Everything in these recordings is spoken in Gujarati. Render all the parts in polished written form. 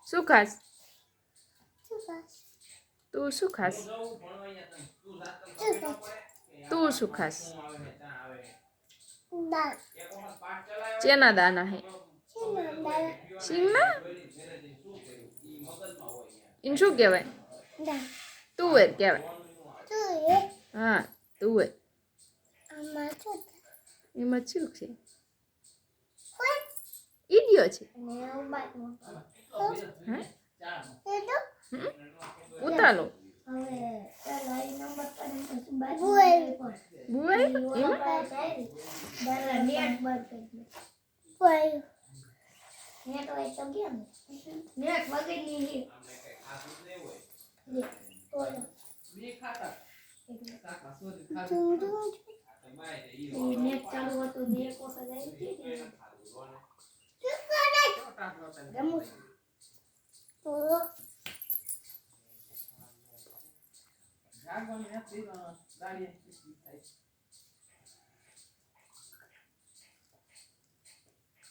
શું ખાસ તું શું ખાસ તું શું ખાસ ચેના દાના હે સિંગના ઇન શું કહેવાય તુવેર કહેવાય હા તુવેર એમાં શું છે ઈડિયો છે ઉતાલો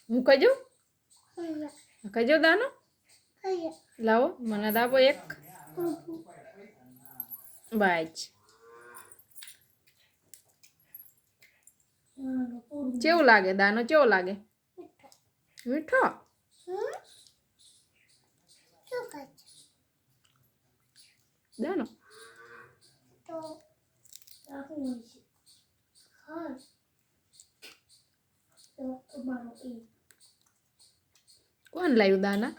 હું કજો દાનો લાવો મને દાબો એક બાજ કેવું લાગે દાનો કેવો લાગે મીઠો દાનો કોણ લાવ્યું દાના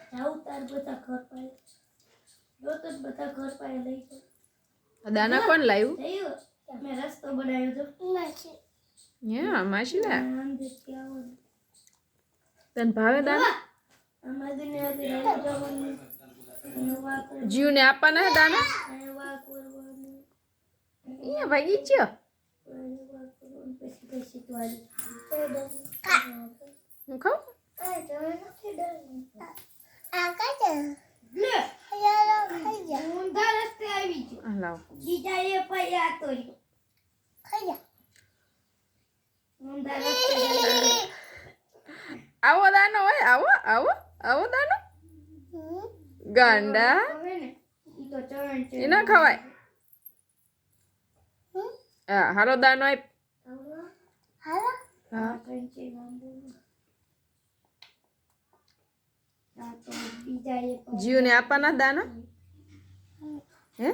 દાના કોણ લાવ્યું હા માસી લા તને ભાવે દાના જીવને આપવાના હે દાના અહીંયા ભાગી ગયો હું ખાઉં આવો દાનો હોય આવો આવો આવો દાનો ગાંડા એ ના ખવાય હા હાલો દાનો આપ જીવને આપવાના દાના હે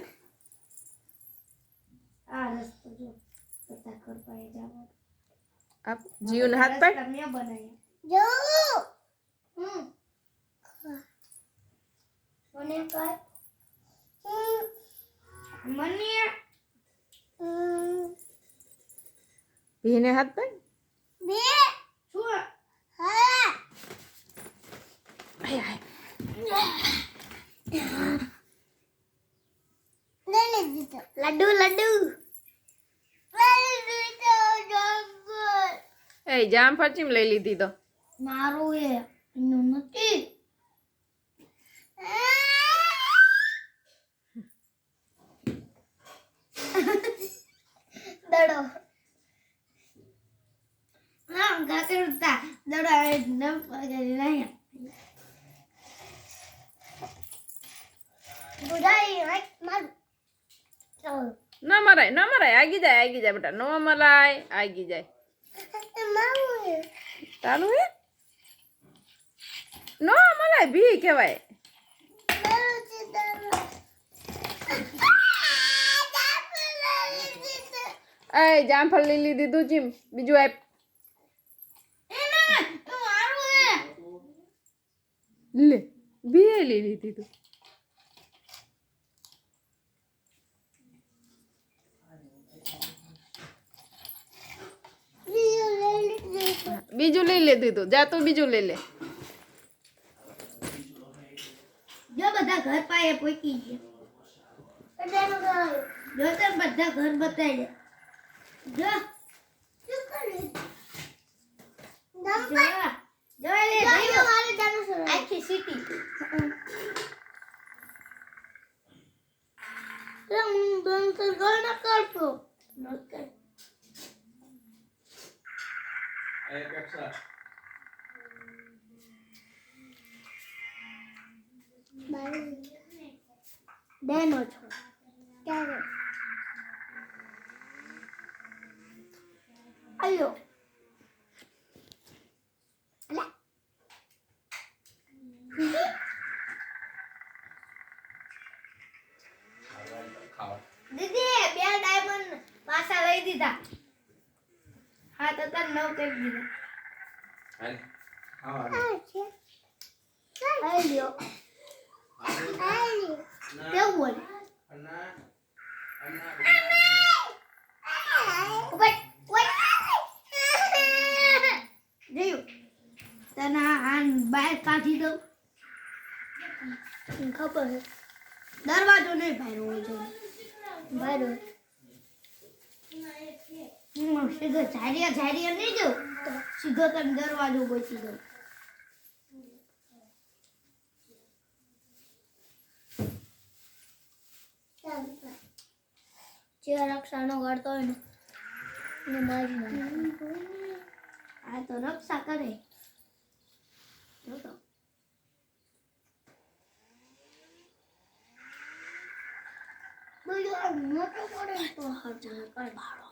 આપ જીવને હાથ પાડ ભીને હાથ પાડ લડ્ડુ લડ્ડુ એ જામફળ ચીમ લઈ લીધી તો મારું એનું નથી દડો ના ગાકરતા દડો ન પગડી નહીં બુડાઈ માર ના મરાય આગી જાય બેટા નો મરાય આગી જાય તારું હે નો મરાય ભી કહેવાય એ જામફળ લઈ લીધું જીમ બીજું આપ લે બી લઈ લીધી તું બીજું લઈ લેતી તું જા તું બીજું લઈ લે જો બધા ઘર પાયે પોકી ગયા જો તો બધા ઘર બતાવી જો શું કરે જો લે મારે ડાયનોસર આખી સિટી હું ડાયનોસર ગણ કરતો નકર ડેનો છો ક્યારે આયો દીદી બે ડાયમંડ પાછા લઈ દીધા હા તો તને 9 કરી દીધા આઈ લ્યો કેવું બોલ તને આન બહાર કાઢી દઉં ખબર છે દરવાજો નહીં બહાર હોવો જોઈએ બહાર સીધો ઝાડિયા નહીં દઉં સીધો તને દરવાજો ગોચી દઉં જે રક્ષાનો કરતો હોય ને આ તો રક્ષા કરે મોટો પડે તો હજાર કઈ ભાડો